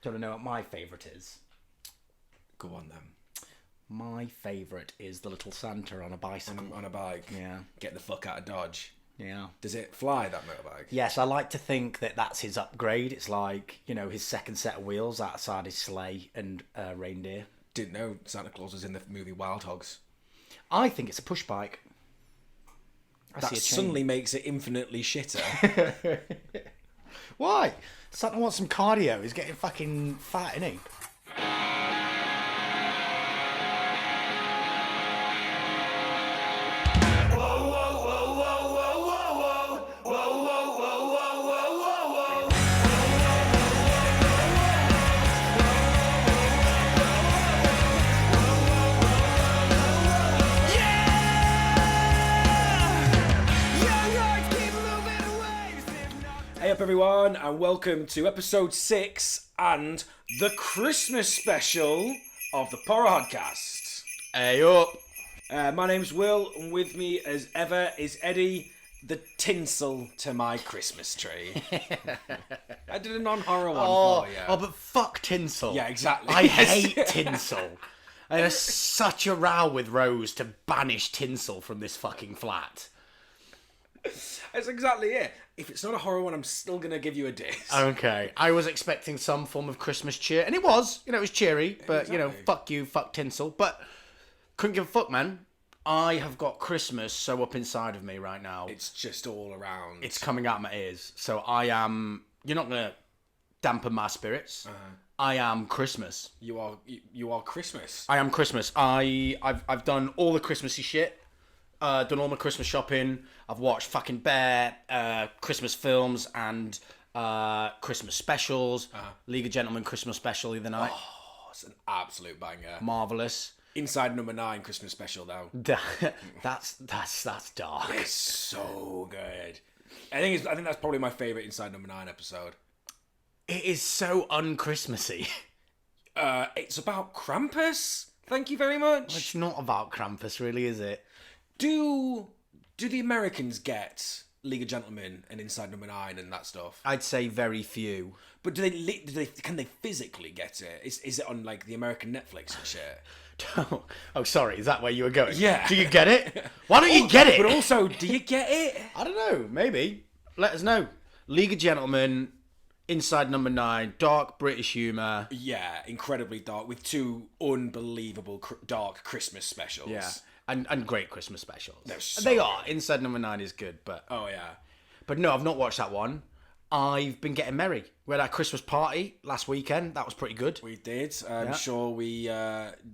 Do you want to know what my favourite is? Go on then. My favourite is the little Santa on a bicycle. On a bike. Yeah. Get the fuck out of Dodge. Yeah. Does it fly, that motorbike? Yes, I like to think that that's his upgrade. It's like, his second set of wheels outside his sleigh and reindeer. Didn't know Santa Claus was in the movie Wild Hogs. I think it's a push bike. That suddenly makes it infinitely shitter. Why? Santa wants some cardio. He's getting fucking fat, isn't he? Hey up everyone, and welcome to episode 6 and the Christmas special of the Podcast. Hey up. My name's Will, and with me as ever is Eddy, the tinsel to my Christmas tree. I did a non-horror one for you. Oh, but fuck tinsel. Yeah, exactly. I hate tinsel. I had such a row with Rose to banish tinsel from this fucking flat. That's exactly it. If it's not a horror one, I'm still going to give you a diss. Okay. I was expecting some form of Christmas cheer, and it was. It was cheery, but, Exactly. fuck you, fuck tinsel. But couldn't give a fuck, man. I have got Christmas so up inside of me right now. It's just all around. It's coming out my ears. So I am... You're not going to dampen my spirits. I am Christmas. You are Christmas. I am Christmas. I've done all the Christmassy shit. Done all my Christmas shopping. I've watched fucking bare Christmas films and Christmas specials. League of Gentlemen Christmas special the other night. Oh, it's an absolute banger. Marvellous. Inside number 9 Christmas special though. That's dark. It's so good. I think that's probably my favourite Inside number 9 episode. It is so un-Christmassy. It's about Krampus. Thank you very much. It's not about Krampus, really, is it? Do the Americans get League of Gentlemen and Inside Number 9 and that stuff? I'd say very few. But can they physically get it? Is it on like the American Netflix and shit? Oh, sorry. Is that where you were going? Yeah. Do you get it? Why don't you get it? But also, do you get it? I don't know. Maybe. Let us know. League of Gentlemen, Inside Number 9, dark British humour. Yeah, incredibly dark with 2 unbelievable dark Christmas specials. Yeah. And great Christmas specials. So they are. Inside Number 9 is good, but... Oh, yeah. But no, I've not watched that one. I've been getting merry. We had our Christmas party last weekend. That was pretty good. We did. I'm sure we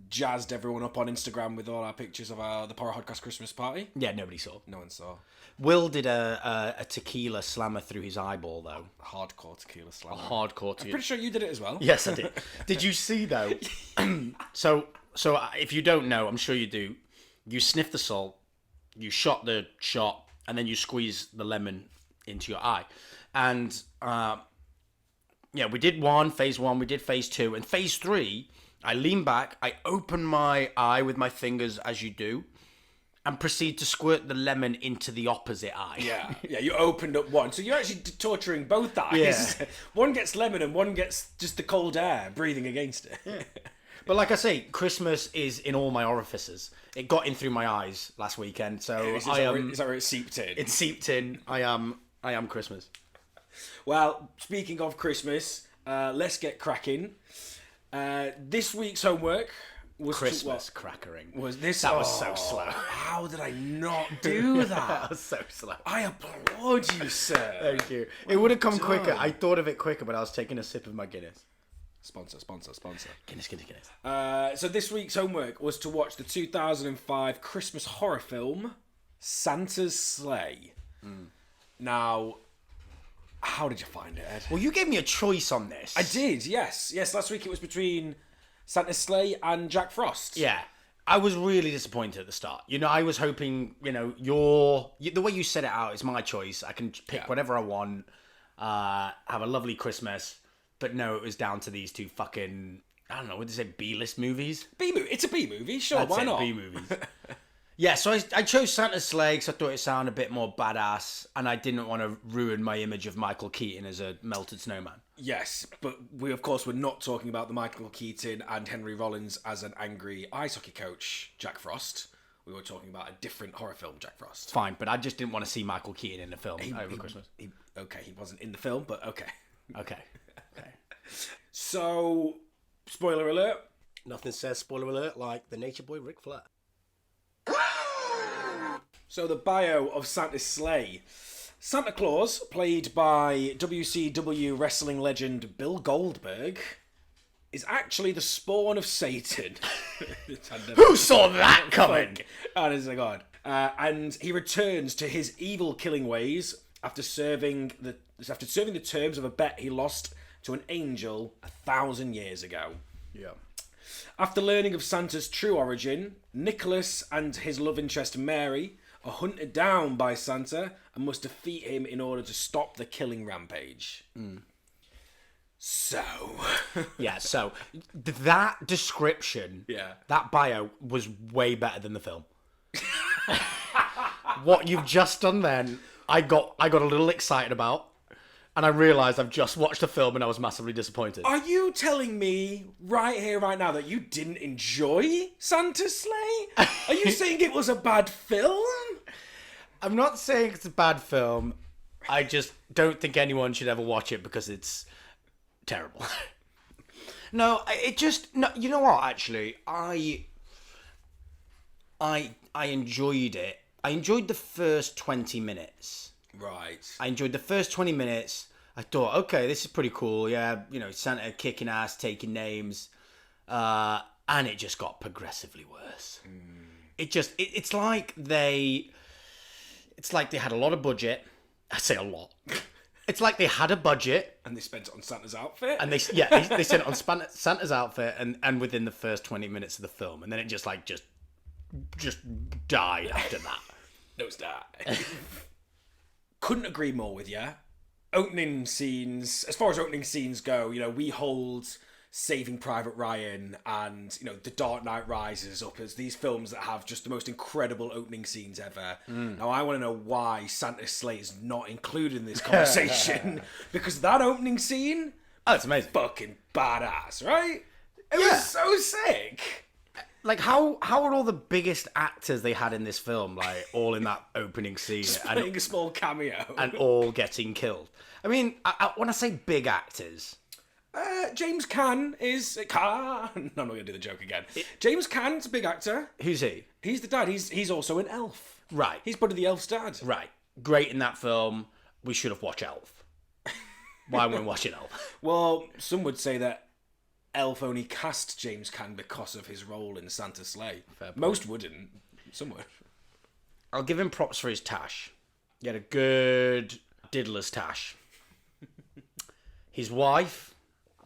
jazzed everyone up on Instagram with all our pictures of the Podcast Christmas party. Yeah, nobody saw. No one saw. Will did a tequila slammer through his eyeball, though. Hardcore tequila slam. Hardcore tequila. Pretty sure you did it as well. Yes, I did. Did you see, though? So if you don't know, I'm sure you do. You sniff the salt, you shot the shot, and then you squeeze the lemon into your eye. And, we did phase 1, we did phase 2, and phase 3, I lean back, I open my eye with my fingers, as you do, and proceed to squirt the lemon into the opposite eye. Yeah, you opened up one. So you're actually torturing both eyes. Yeah. One gets lemon and one gets just the cold air breathing against it. Yeah. But like I say, Christmas is in all my orifices. It got in through my eyes last weekend, so Is that where it seeped in? It seeped in. I am Christmas. Well, speaking of Christmas, let's get cracking. This week's homework was Christmas crackering. Was this? That was so slow. How did I not do that? That was so slow. I applaud you, sir. Thank you. It would have come quicker. I thought of it quicker, but I was taking a sip of my Guinness. Sponsor. Guinness. So this week's homework was to watch the 2005 Christmas horror film, Santa's Sleigh. Now, how did you find it, Ed? Well, you gave me a choice on this. I did, yes. Last week it was between Santa's Sleigh and Jack Frost. Yeah. I was really disappointed at the start. I was hoping, the way you set it out is my choice. I can pick whatever I want, have a lovely Christmas. But no, it was down to these 2 fucking, I don't know, what did they say, B-list movies? B-movie. It's a B-movie, sure, why not? B-movies. Yeah, so I chose Santa's Sleigh because I thought it sounded a bit more badass, and I didn't want to ruin my image of Michael Keaton as a melted snowman. Yes, but we, of course, were not talking about the Michael Keaton and Henry Rollins as an angry ice hockey coach, Jack Frost. We were talking about a different horror film, Jack Frost. Fine, but I just didn't want to see Michael Keaton in the film over Christmas. He wasn't in the film, but okay. Okay. So, spoiler alert. Nothing says spoiler alert like the Nature Boy Ric Flair. So the bio of Santa's Sleigh. Santa Claus, played by WCW wrestling legend Bill Goldberg, is actually the spawn of Satan. Who saw that coming? Honest to God. And he returns to his evil killing ways after serving the terms of a bet he lost to an angel 1,000 years ago. Yeah. After learning of Santa's true origin, Nicholas and his love interest Mary are hunted down by Santa and must defeat him in order to stop the killing rampage. So... Yeah, so that description, that bio was way better than the film. What you've just done then, I got a little excited about, and I realised I've just watched a film and I was massively disappointed. Are you telling me right here, right now, that you didn't enjoy Santa's Sleigh? Are you saying it was a bad film? I'm not saying it's a bad film. I just don't think anyone should ever watch it because it's terrible. No, you know what, actually, I enjoyed it. I enjoyed the first 20 minutes. Right. I enjoyed the first 20 minutes. I thought, okay, this is pretty cool. Yeah, Santa kicking ass, taking names. And it just got progressively worse. It's like they had a lot of budget. I say a lot. It's like they had a budget. And they spent it on Santa's outfit. And they sent it on Santa's outfit and within the first 20 minutes of the film. And then it just died after that. Nosedive. Couldn't agree more with you. Opening scenes, as far as opening scenes go, we hold Saving Private Ryan and, The Dark Knight Rises up as these films that have just the most incredible opening scenes ever. Now, I want to know why Santa's Sleigh is not included in this conversation. Because that opening scene... Oh, it's amazing. Fucking badass, right? It was so sick. Like, how are all the biggest actors they had in this film, like, all in that opening scene? Just playing a small cameo. And all getting killed. I mean, when I say big actors... James Caan is... No, I'm not going to do the joke again. James Caan's a big actor. Who's he? He's the dad. He's also an elf. Right. He's Buddy the Elf's dad. Right. Great in that film. We should have watched Elf. Why weren't we watching Elf? Well, some would say that Elf only cast James Caan because of his role in Santa's Sleigh. Most wouldn't. Some would. I'll give him props for his tash. He had a good diddler's tash. His wife,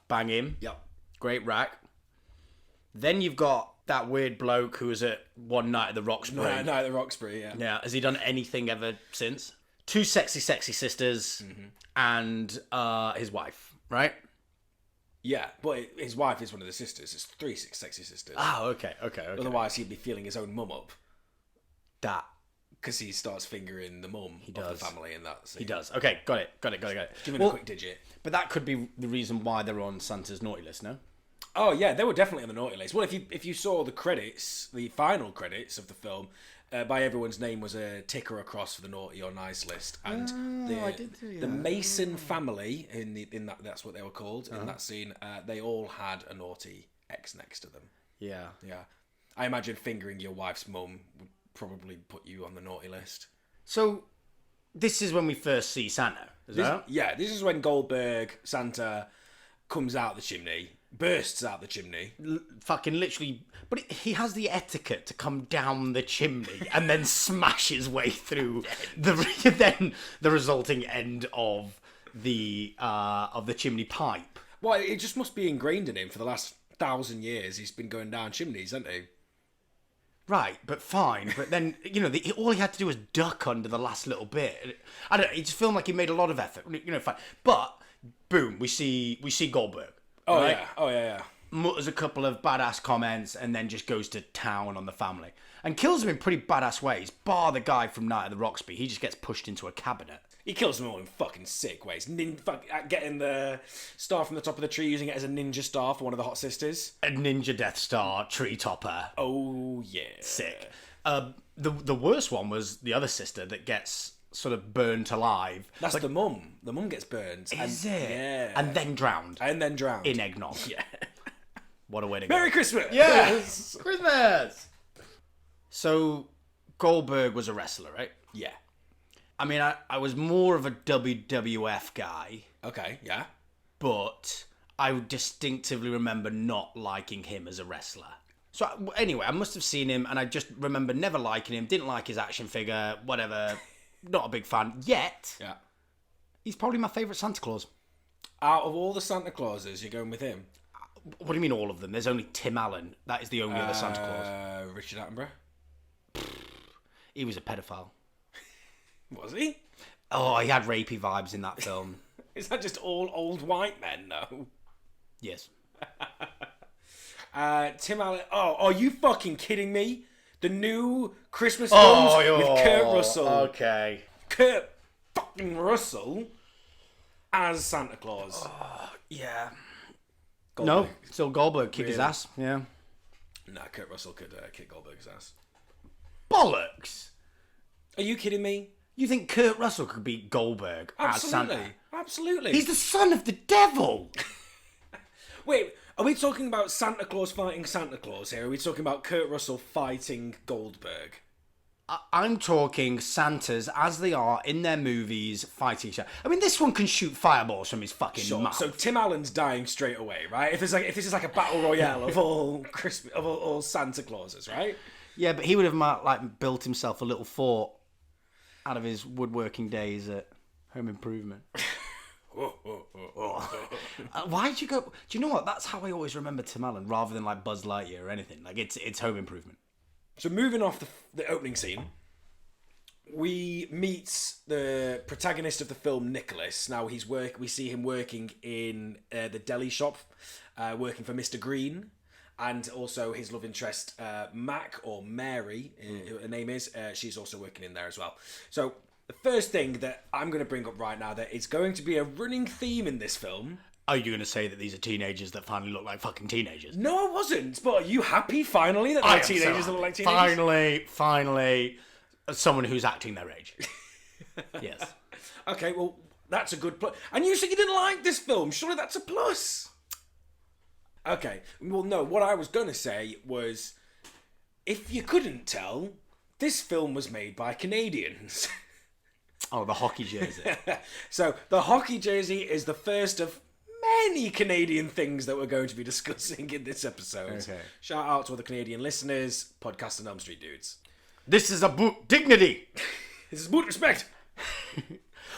bang him. Yep. Great rack. Then you've got that weird bloke who was at One Night at the Roxbury. Night at the Roxbury, yeah. Yeah. Has he done anything ever since? Two sexy sisters and his wife, right? Yeah, but his wife is one of the sisters. It's three sexy sisters. Oh, okay. Otherwise, he'd be feeling his own mum up. That. Because he starts fingering the mum of the family in that scene. He does. Okay, got it. Give him a quick digit. But that could be the reason why they're on Santa's naughty list, no? Oh, yeah, they were definitely on the naughty list. Well, if you saw the credits, the final credits of the film, by everyone's name was a ticker across for the naughty or nice list, and the Mason family in that, that's what they were called in that scene. They all had a naughty X next to them. Yeah. I imagine fingering your wife's mum would probably put you on the naughty list. So this is when we first see Santa. This is when Goldberg Santa comes out the chimney. Bursts out the chimney. Fucking literally. But he has the etiquette to come down the chimney and then smash his way through the resulting end of the chimney pipe. Well, it just must be ingrained in him for the last 1,000 years. He's been going down chimneys, hasn't he? Right, but fine. But then, all he had to do was duck under the last little bit. I don't know, it just felt like he made a lot of effort. Fine. But, boom, we see Goldberg. Oh, right? yeah. mutters a couple of badass comments, and then just goes to town on the family. And kills them in pretty badass ways, bar the guy from Night of the Roxby. He just gets pushed into a cabinet. He kills them all in fucking sick ways. Getting the star from the top of the tree, using it as a ninja star for one of the hot sisters. A ninja Death Star tree topper. Oh, yeah. Sick. The worst one was the other sister that gets sort of burnt alive. That's the mum. The mum gets burned. Is it? Yeah. And then drowned. In eggnog. Yeah. What a way to go. Merry Christmas! Yes! Christmas! So, Goldberg was a wrestler, right? Yeah. I mean, I was more of a WWF guy, Okay, yeah. but I distinctively remember not liking him as a wrestler. So, anyway, I must have seen him, and I just remember never liking him, didn't like his action figure, whatever. Not a big fan. Yet, Yeah. he's probably my favourite Santa Claus. Out of all the Santa Clauses, you're going with him? What do you mean all of them? There's only Tim Allen. That is the only other Santa Claus. Richard Attenborough? He was a pedophile. Was he? Oh, he had rapey vibes in that film. Is that just all old white men, though? Yes. Tim Allen. Oh, are you fucking kidding me? The new Christmas films with Kurt Russell. Okay. Kurt fucking Russell as Santa Claus. Yeah. Goldberg. No, still Goldberg kick his Really? ass. Yeah. Nah, Kurt Russell could kick Goldberg's ass. Bollocks. Are you kidding me? You think Kurt Russell could beat Goldberg as Absolutely. Santa? Absolutely. He's the son of the devil. Wait, are we talking about Santa Claus fighting Santa Claus here? Are we talking about Kurt Russell fighting Goldberg? I'm talking Santas as they are in their movies fighting each other. I mean, this one can shoot fireballs from his fucking mouth. So Tim Allen's dying straight away, right? If this is like a battle royale of all Christmas, of all Santa Clauses, right? Yeah, but he would have like built himself a little fort out of his woodworking days at Home Improvement. Why'd you go? Do you know what? That's how I always remember Tim Allen, rather than like Buzz Lightyear or anything. Like it's Home Improvement. So moving off the opening scene, we meet the protagonist of the film, Nicholas. Now we see him working in the deli shop, working for Mr. Green, and also his love interest, Mac, or Mary, her name is. She's also working in there as well. So the first thing that I'm going to bring up right now that is going to be a running theme in this film. Are you going to say that these are teenagers that finally look like fucking teenagers? No, I wasn't. But are you happy finally that they're teenagers that look like teenagers? Finally, someone who's acting their age. Yes. Okay, well, that's a good plus. And you said you didn't like this film. Surely that's a plus. Okay, well, no, what I was going to say was, if you couldn't tell, this film was made by Canadians. Oh, the hockey jersey. So, the hockey jersey is the first of many Canadian things that we're going to be discussing in this episode. Okay. Shout out to all the Canadian listeners, Podcast and Elm Street dudes. This is about dignity. This is boot respect.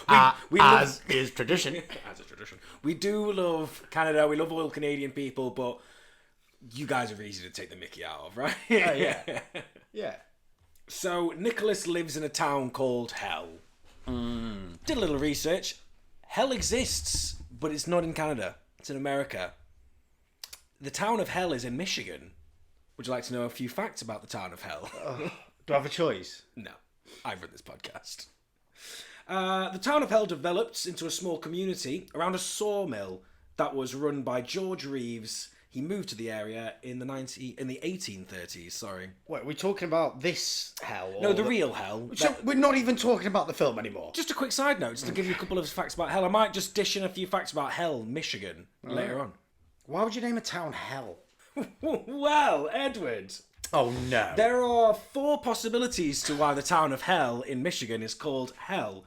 As is tradition. As a tradition. We do love Canada. We love all Canadian people, but you guys are easy to take the mickey out of, right? Yeah. Yeah. So, Nicholas lives in a town called Hell. Did a little research. Hell exists, but it's not in Canada. It's in America. The town of Hell is in Michigan. Would you like to know a few facts about the town of Hell? Do I have a choice? No. I've run this podcast. The town of Hell developed into a small community around a sawmill that was run by George Reeves. He moved to the area in the 1830s. Sorry. Wait, are we talking about this Hell? No, the real Hell. So we're not even talking about the film anymore. Just a quick side note, just to give you a couple of facts about Hell. I might just dish in a few facts about Hell, Michigan, later on. Why would you name a town Hell? Well, Edward. Oh no. There are 4 possibilities to why the town of Hell in Michigan is called Hell.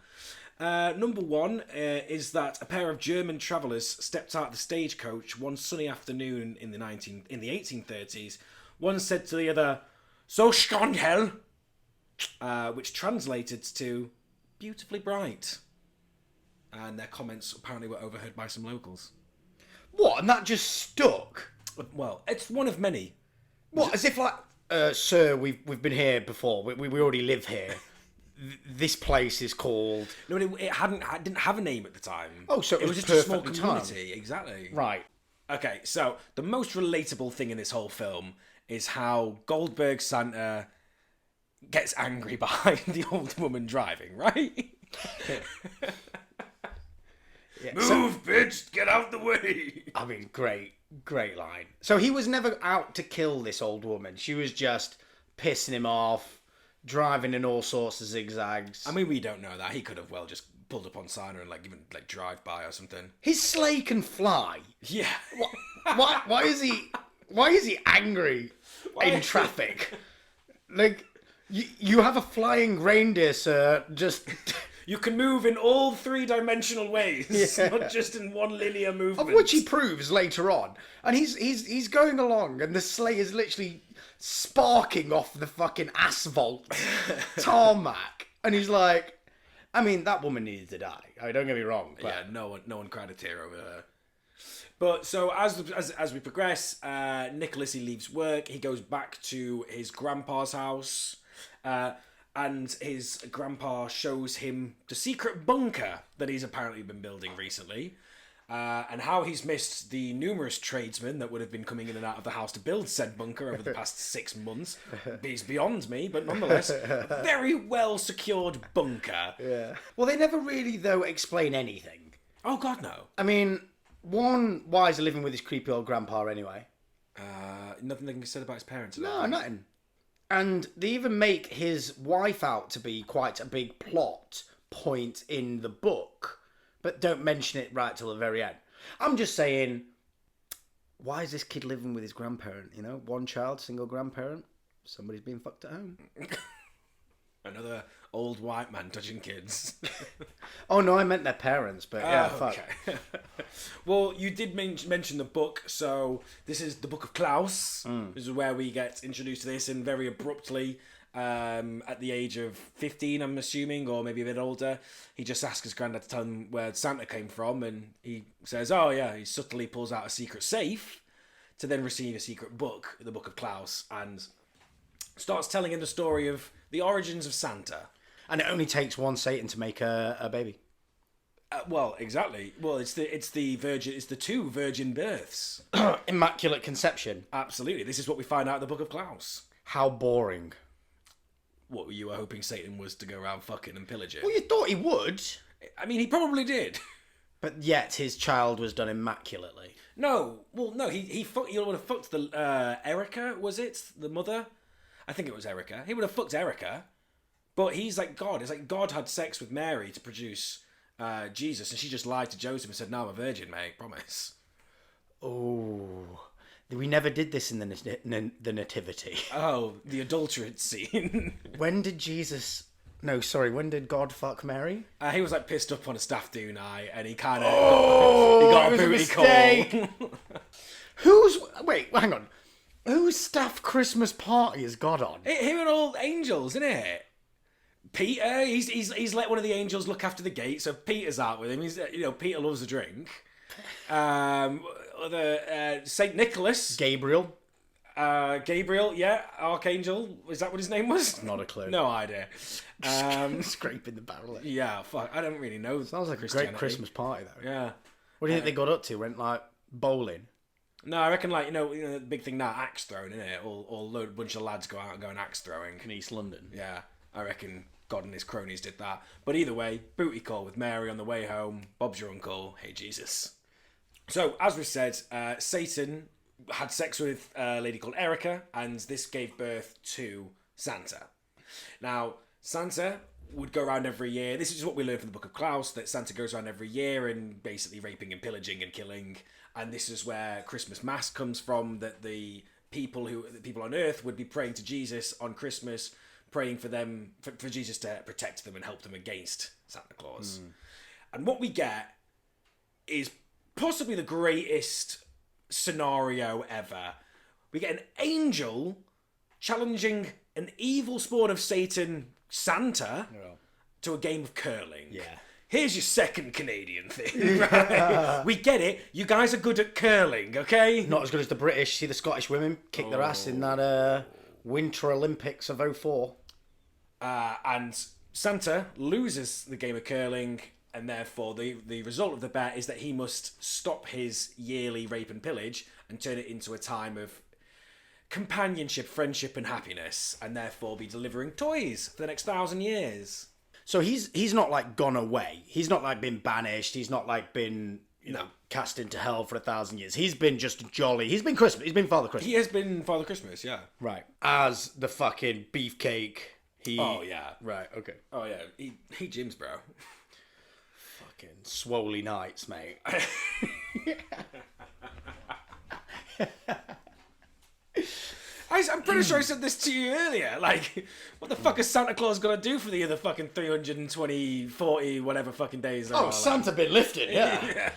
Number 1 is that a pair of German travellers stepped out of the stagecoach one sunny afternoon in the 1830s. One said to the other, "So strong, Hell," which translated to "beautifully bright." And their comments apparently were overheard by some locals. What? And that just stuck? Well, it's one of many. What? As if like, sir, we've been here before. We already live here. This place is called. No, it didn't have a name at the time. Oh, so it was just a small perfectly community, exactly. Right. Okay, so the most relatable thing in this whole film is how Goldberg Santa gets angry behind the old woman driving, right? Yeah. Move, bitch! Get out the way! I mean, great line. So he was never out to kill this old woman. She was just pissing him off, driving in all sorts of zigzags. I mean, we don't know that. He could have well just pulled up on Santa and even drive by or something. His sleigh can fly. Yeah. Why is he angry in traffic? Like, you have a flying reindeer, sir. Just You can move in all three-dimensional ways, not just in one linear movement. of which he proves later on. And he's going along, and the sleigh is literally sparking off the fucking asphalt tarmac, and he's like, I mean, that woman needed to die. I mean, don't get me wrong. But... Yeah, no one cried a tear over her. But so as we progress, Nicholas, he leaves work. He goes back to his grandpa's house, and his grandpa shows him the secret bunker that he's apparently been building recently, and how he's missed the numerous tradesmen that would have been coming in and out of the house to build said bunker over the past 6 months. Is beyond me, but nonetheless, a very well secured bunker. Yeah. Well, they never really, though, explain anything. Oh, God, no. I mean, one, why is he living with his creepy old grandpa anyway? Nothing they can say about his parents. No, nothing. And they even make his wife out to be quite a big plot point in the book, but don't mention it right till the very end. I'm just saying, why is this kid living with his grandparent? You know, one child, single grandparent. Somebody's being fucked at home. Another old white man touching kids. Oh no, I meant their parents, but yeah, fuck. Okay. Well, you did mention the book, so this is the Book of Klaus. This is where we get introduced to this, and very abruptly, at the age of 15, I'm assuming, or maybe a bit older, he just asks his granddad to tell him where Santa came from, and he says, oh yeah, he subtly pulls out a secret safe to then receive a secret book, the Book of Klaus, and starts telling him the story of the origins of Santa. And it only takes one Satan to make a baby. Well, exactly. Well, it's the two virgin births. Immaculate conception. Absolutely. This is what we find out in the Book of Klaus. How boring. What were you hoping Satan was to go around fucking and pillaging? Well, you thought he would. I mean, he probably did. But yet his child was done immaculately. No. Well, no. He would have fucked the Erica. Was it the mother? I think it was Erica. He would have fucked Erica. But he's like God. It's like God had sex with Mary to produce Jesus, and she just lied to Joseph and said, "No, I'm a virgin, mate. Promise." Oh, we never did this in the nativity. Oh, the adulterate scene. When did Jesus? No, sorry. When did God fuck Mary? He was like pissed up on a staff do night, and he kind of he got it was a booty call. Wait, hang on. Whose staff Christmas party has God on? Him and all angels, isn't it? Peter, he's let one of the angels look after the gate, so Peter's out with him. He's Peter loves a drink. Saint Nicholas, Gabriel, yeah, Archangel. Is that what his name was? Not a clue. No idea. Scraping the barrel. Yeah, fuck. I don't really know. Sounds like a great Christmas party though. Yeah. What do you think they got up to? Went like bowling. No, I reckon the big thing now, axe throwing, isn't it? All bunch of lads go out and go axe throwing in East London. Yeah, I reckon God and his cronies did that. But either way, booty call with Mary on the way home. Bob's your uncle. Hey, Jesus. So, as we said, Satan had sex with a lady called Erica, and this gave birth to Santa. Now, Santa would go around every year. This is what we learned from the Book of Klaus, that Santa goes around every year and basically raping and pillaging and killing. And this is where Christmas Mass comes from, that the people on Earth would be praying to Jesus on Christmas, praying for them, for Jesus to protect them and help them against Santa Claus. And what we get is possibly the greatest scenario ever. We get an angel challenging an evil spawn of Satan, Santa, to a game of curling. Yeah. Here's your second Canadian thing, right? We get it. You guys are good at curling, okay? Not as good as the British. See the Scottish women kick their ass in that Winter Olympics of 2004. And Santa loses the game of curling, and therefore the result of the bet is that he must stop his yearly rape and pillage and turn it into a time of companionship, friendship, and happiness, and therefore be delivering toys for the next 1,000 years. So he's not like gone away. He's not like been banished. He's not like been No. cast into hell for 1,000 years. He's been just jolly. He's been Christmas. He's been Father Christmas. He has been Father Christmas, yeah. Right. As the fucking beefcake. Oh, yeah. Right. Okay. Oh, yeah. He gyms, bro. Fucking swoley nights, mate. I'm pretty sure I said this to you earlier. Like, what the fuck is Santa Claus gonna do for the other fucking 320, 40, whatever fucking days there are? Oh, Santa been lifted. Yeah. Yeah.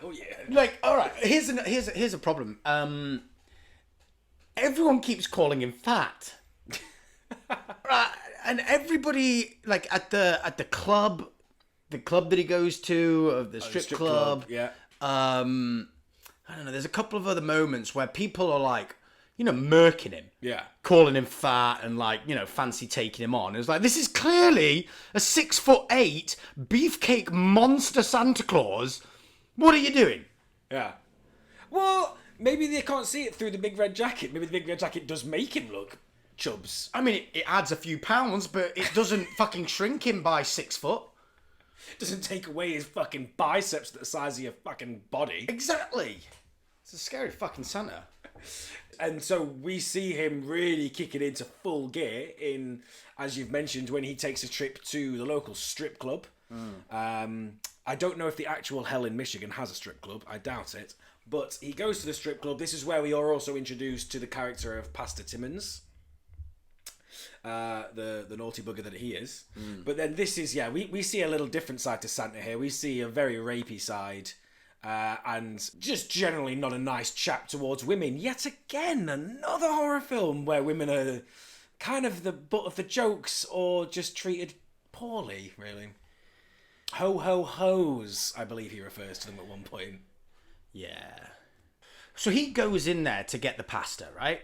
Oh, yeah. Like, all right. Here's a problem. Everyone keeps calling him fat. Right, and everybody like at the club that he goes to, the strip club. Yeah. I don't know. There's a couple of other moments where people are like, murking him. Yeah. Calling him fat and like, fancy taking him on. It's like, this is clearly a 6'8" beefcake monster Santa Claus. What are you doing? Yeah. Well, maybe they can't see it through the big red jacket. Maybe the big red jacket does make him look chubs. I mean, it adds a few pounds, but it doesn't fucking shrink him by 6 foot. Doesn't take away his fucking biceps the size of your fucking body. Exactly. It's a scary fucking Santa. And so we see him really kick it into full gear in, as you've mentioned, when he takes a trip to the local strip club. I don't know if the actual hell in Michigan has a strip club. I doubt it. But he goes to the strip club. This is where we are also introduced to the character of Pastor Timmons. The naughty bugger that he is. But then this is, we see a little different side to Santa here. We see a very rapey side. And just generally not a nice chap towards women. Yet again, another horror film where women are kind of the butt of the jokes or just treated poorly, really. Ho ho ho's, I believe he refers to them at one point. Yeah. So he goes in there to get the pasta, right?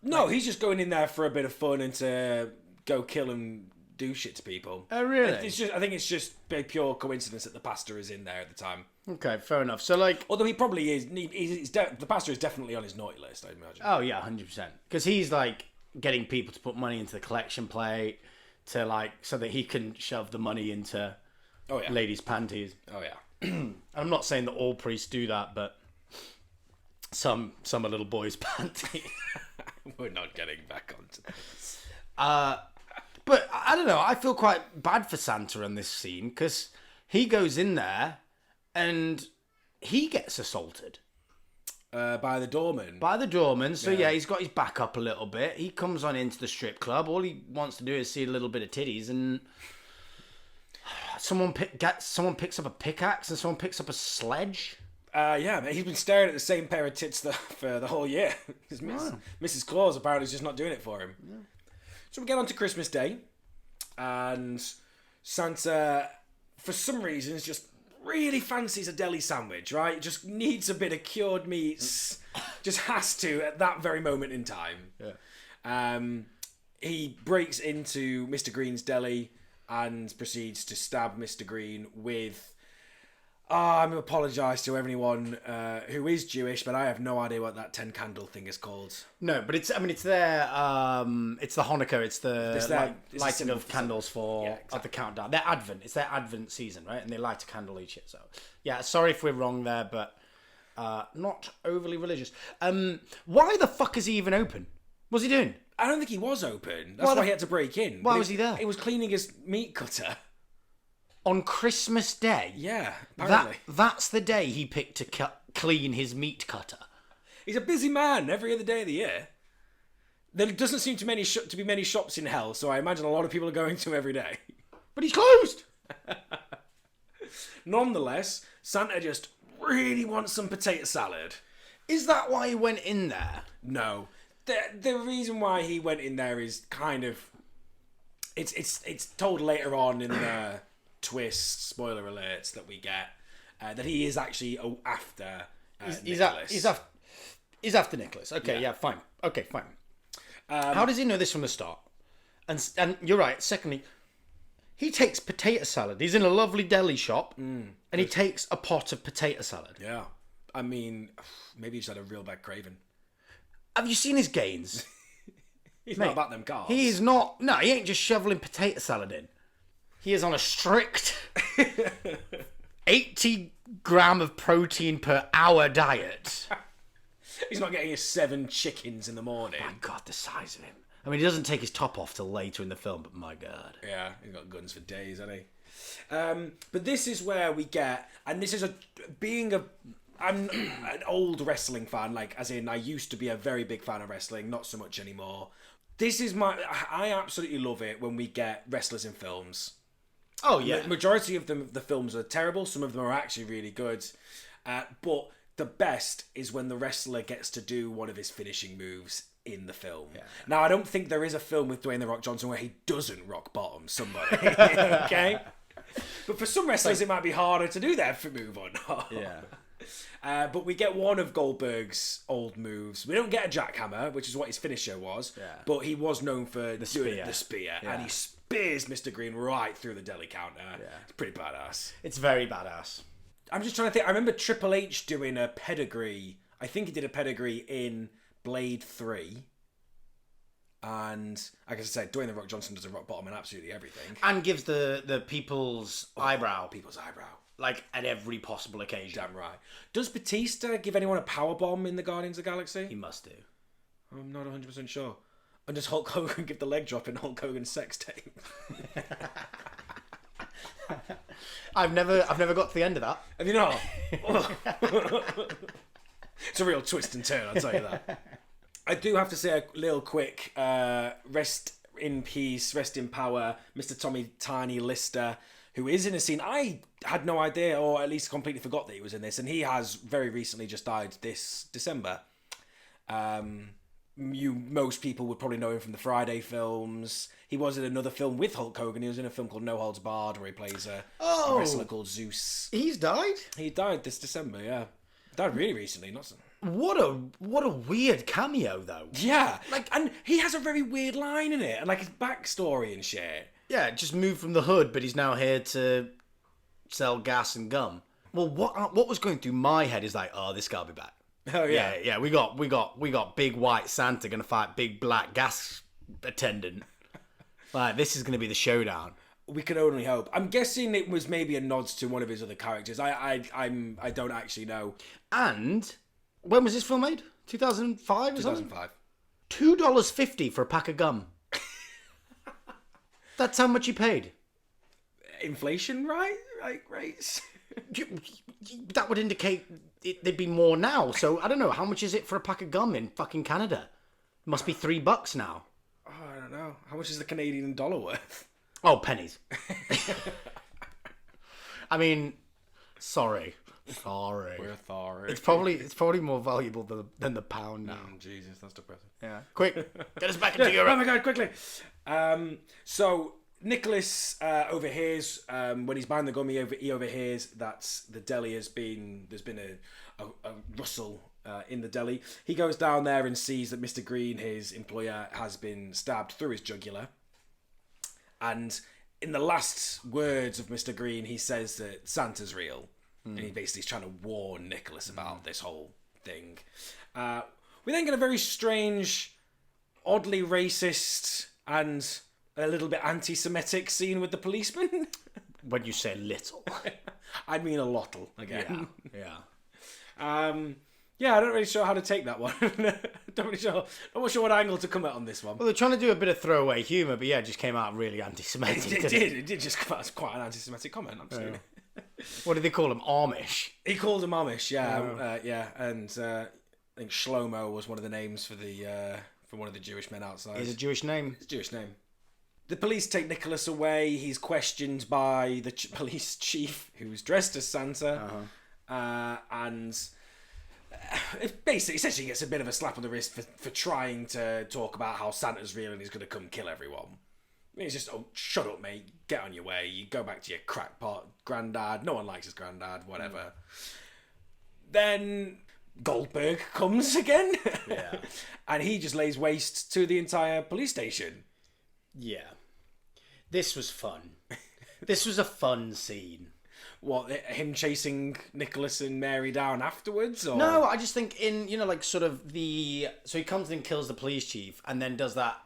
No, he's just going in there for a bit of fun and to go kill and do shit to people. Oh, really? I think it's just a pure coincidence that the pastor is in there at the time. Okay, fair enough. So, like... Although he probably is... the pastor is definitely on his naughty list, I imagine. Oh, yeah, 100%. Because he's, like, getting people to put money into the collection plate to, like, so that he can shove the money into ladies' panties. Oh, yeah. I'm not saying that all priests do that, but some are little boys' panties. We're not getting back onto this. But I don't know. I feel quite bad for Santa in this scene because he goes in there and he gets assaulted. By the doorman. By the doorman. So, yeah, he's got his back up a little bit. He comes on into the strip club. All he wants to do is see a little bit of titties and... Someone picks up a pickaxe and someone picks up a sledge. Yeah, man, he's been staring at the same pair of tits for the whole year. Mrs. Claus apparently is just not doing it for him. Yeah. So we get on to Christmas Day, and Santa, for some reasons, just really fancies a deli sandwich, right? Just needs a bit of cured meats. Just has to at that very moment in time. Yeah. He breaks into Mr. Green's deli and proceeds to stab Mr. Green with... I'm going to apologise to everyone who is Jewish, but I have no idea what that 10 candle thing is called. No, but it's the Hanukkah, it's the lighting of candles for the countdown. Their Advent, it's their Advent season, right? And they light a candle each year. So, yeah, sorry if we're wrong there, but not overly religious. Why the fuck is he even open? What's he doing? I don't think he was open. That's why he had to break in. Why was he there? He was cleaning his meat cutter. On Christmas Day? Yeah, apparently. That's the day he picked to clean his meat cutter. He's a busy man every other day of the year. There doesn't seem to be many shops in hell, so I imagine a lot of people are going to him every day. But he's closed! Nonetheless, Santa just really wants some potato salad. Is that why he went in there? No. The reason why he went in there is kind of... It's told later on in the... twist, spoiler alerts that we get, that he is actually after Nicholas. He's after Nicholas. Okay, yeah, fine. Okay, fine. How does he know this from the start? And you're right. Secondly, He takes potato salad. He's in a lovely deli shop, and he takes a pot of potato salad. Yeah. I mean, maybe he just had a real bad craving. Have you seen his gains? He's Mate, not about them carbs. He is not. No, he ain't just shoveling potato salad in. He is on a strict 80 gram of protein per hour diet. He's not getting his 7 chickens in the morning. My God, the size of him. I mean, he doesn't take his top off till later in the film, but my God. Yeah, he's got guns for days, hasn't he? But this is where we get, and this is I'm an old wrestling fan, like, as in I used to be a very big fan of wrestling, not so much anymore. I absolutely love it when we get wrestlers in films. Oh, yeah. The majority of them, the films are terrible. Some of them are actually really good. But the best is when the wrestler gets to do one of his finishing moves in the film. Yeah. Now, I don't think there is a film with Dwayne "The Rock" Johnson where he doesn't rock bottom somebody. Okay? But for some wrestlers, it might be harder to do that move or not. Yeah. But we get one of Goldberg's old moves. We don't get a jackhammer, which is what his finisher was. Yeah. But he was known for doing the spear. Yeah. And he spears Mr. Green right through the deli counter. Yeah. It's pretty badass. It's very badass. I'm just trying to think. I remember Triple H doing a pedigree. I think he did a pedigree in Blade 3. And, like I said, Dwayne "The Rock" Johnson does a rock bottom in absolutely everything. And gives the people's eyebrow. People's eyebrow. Like, at every possible occasion. Damn right. Does Batista give anyone a power bomb in the Guardians of the Galaxy? He must do. I'm not 100% sure. And does Hulk Hogan give the leg drop in Hulk Hogan's sex tape? I've never got to the end of that. Have you not? It's a real twist and turn, I'll tell you that. I do have to say a little quick rest in peace, rest in power, Mr. Tommy Tiny Lister, who is in a scene. I had no idea, or at least completely forgot that he was in this, and he has very recently just died this December. Most people would probably know him from the Friday films. He was in another film with Hulk Hogan. He was in a film called No Holds Barred, where he plays a wrestler called Zeus. He's died? He died this December, yeah. Died really recently, not so. What a weird cameo, though. Yeah, and he has a very weird line in it, and his backstory and shit. Yeah, just moved from the hood, but he's now here to sell gas and gum. Well, what was going through my head is like, oh, this guy'll be back. Oh yeah, yeah. We got big white Santa gonna fight big black gas attendant. Like, this is gonna be the showdown. We can only hope. I'm guessing it was maybe a nod to one of his other characters. I don't actually know. And when was this film made? 2005 or something? 2005. $2.50 for a pack of gum. That's how much you paid. Inflation, right? Rates. That would indicate there'd be more now. So I don't know, how much is it for a pack of gum in fucking Canada? It must be $3 now. Oh, I don't know. How much is the Canadian dollar worth? Oh, pennies. I mean, sorry. We're sorry. It's probably more valuable than the pound now. Jesus, that's depressing. Yeah. Quick, get us back into Europe. Oh my God, quickly. So Nicholas overhears when he's buying the gum. He overhears that the deli there's been a rustle in the deli. He goes down there and sees that Mr. Green, his employer, has been stabbed through his jugular. And in the last words of Mr. Green, he says that Santa's real. And he basically is trying to warn Nicholas about this whole thing. We then get a very strange, oddly racist, and a little bit anti-Semitic scene with the policeman. When you say little. I mean a lottle, again. Yeah. Yeah, I'm not really sure how to take that one. Not sure what angle to come at on this one. Well, they're trying to do a bit of throwaway humour, but yeah, it just came out really anti-Semitic. It did just come out as quite an anti-Semitic comment, absolutely. Yeah. What did they call him? Amish? He called him Amish, yeah. And I think Shlomo was one of the names for one of the Jewish men outside. It's a Jewish name? It's a Jewish name. The police take Nicholas away. He's questioned by the police chief, who's dressed as Santa. And essentially gets a bit of a slap on the wrist for trying to talk about how Santa's real and he's going to come kill everyone. He's just, oh, shut up, mate. Get on your way. You go back to your crackpot granddad. No one likes his granddad, whatever. Then Goldberg comes again. Yeah. And he just lays waste to the entire police station. Yeah. This was fun. This was a fun scene. What, him chasing Nicholas and Mary down afterwards? Or? No, I just think like sort of so he comes in and kills the police chief and then does that,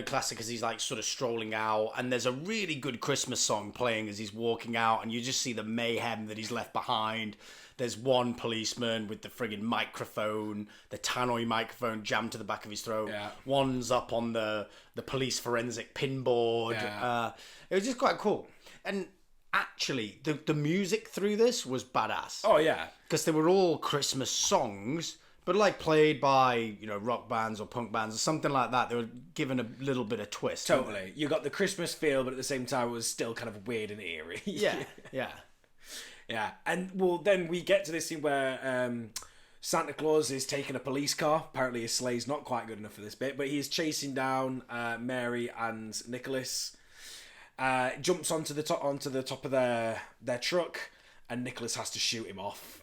classic as he's like sort of strolling out and there's a really good Christmas song playing as he's walking out and you just see the mayhem that he's left behind. There's one policeman with the friggin' microphone, the tannoy microphone jammed to the back of his throat. Yeah. One's up on the police forensic pinboard. Yeah. It was just quite cool. And actually, the music through this was badass. Oh, yeah. Because they were all Christmas songs, but like played by, rock bands or punk bands or something like that. They were given a little bit of twist. Totally. You got the Christmas feel, but at the same time, it was still kind of weird and eerie. Yeah, yeah. Yeah. And, well, then we get to this scene where Santa Claus is taking a police car. Apparently his sleigh's not quite good enough for this bit, but he is chasing down Mary and Nicholas. Jumps onto the top of their truck, and Nicholas has to shoot him off.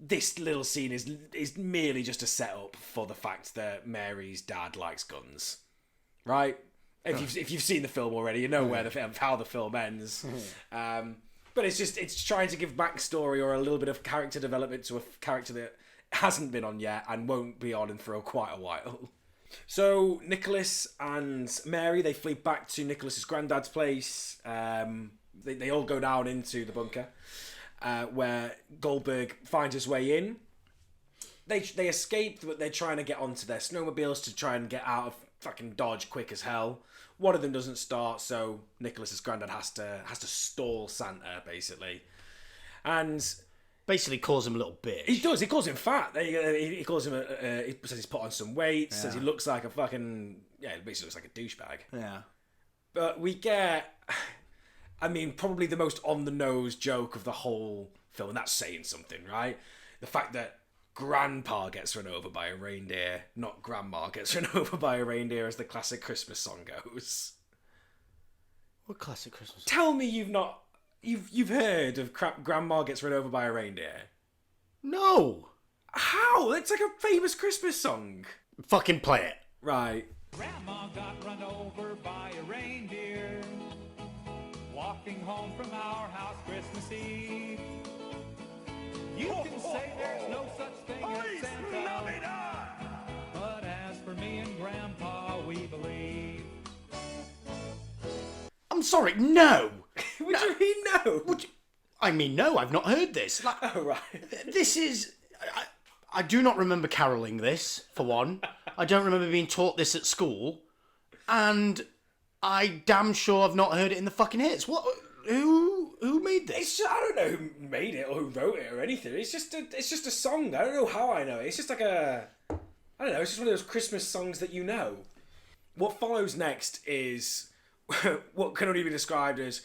This little scene is merely just a setup for the fact that Mary's dad likes guns, right? If you've seen the film already, you know how the film ends. But it's trying to give backstory or a little bit of character development to a character that hasn't been on yet and won't be on for quite a while. So Nicholas and Mary, they flee back to Nicholas's granddad's place. They all go down into the bunker where Goldberg finds his way in. They escape, but they're trying to get onto their snowmobiles to try and get out of fucking Dodge quick as hell. One of them doesn't start, so Nicholas's granddad has to stall Santa basically, and basically calls him a little bitch. He does. He calls him fat. He calls him. He says he's put on some weight. Yeah. Says he looks like a fucking It basically looks like a douchebag. Yeah. But we get, probably the most on the nose joke of the whole film, and that's saying something, right? The fact that Grandpa gets run over by a reindeer, not Grandma gets run over by a reindeer, as the classic Christmas song goes. What classic Christmas song? Tell me you've not. You've heard of Grandma gets run over by a reindeer? No. How? It's like a famous Christmas song. Fucking play it. Right. Grandma got run over by a reindeer, walking home from our house Christmas Eve. You can say there's no such thing as Santa, but as for me and Grandpa, we believe. I'm sorry, no. What do you mean no? No, I've not heard this. Oh, right. This is... I do not remember caroling this, for one. I don't remember being taught this at school. And I damn sure I've not heard it in the fucking hits. What? Who made this? I don't know who made it or who wrote it or anything. It's just a song. I don't know how I know it. It's just like I don't know. It's just one of those Christmas songs that you know. What follows next is what can only be described as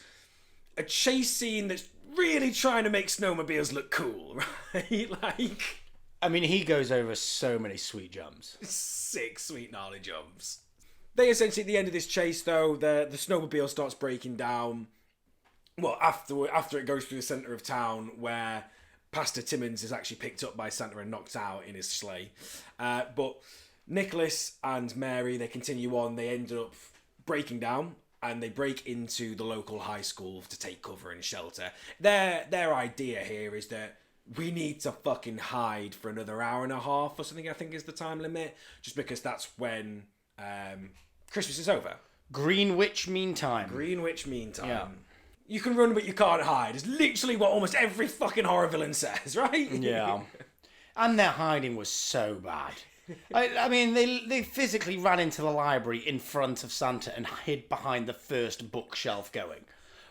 a chase scene that's really trying to make snowmobiles look cool, right? He goes over so many sweet jumps. 6 sweet gnarly jumps. They essentially, at the end of this chase, though, the snowmobile starts breaking down. Well, after it goes through the centre of town, where Pastor Timmons is actually picked up by Santa and knocked out in his sleigh. But Nicholas and Mary, they continue on. They end up breaking down, and they break into the local high school to take cover and shelter. Their idea here is that we need to fucking hide for another hour and a half or something, I think is the time limit, just because that's when Christmas is over. Greenwich Mean Time. Yeah. You can run, but you can't hide. It's literally what almost every fucking horror villain says, right? Yeah. And their hiding was so bad. They physically ran into the library in front of Santa and hid behind the first bookshelf going,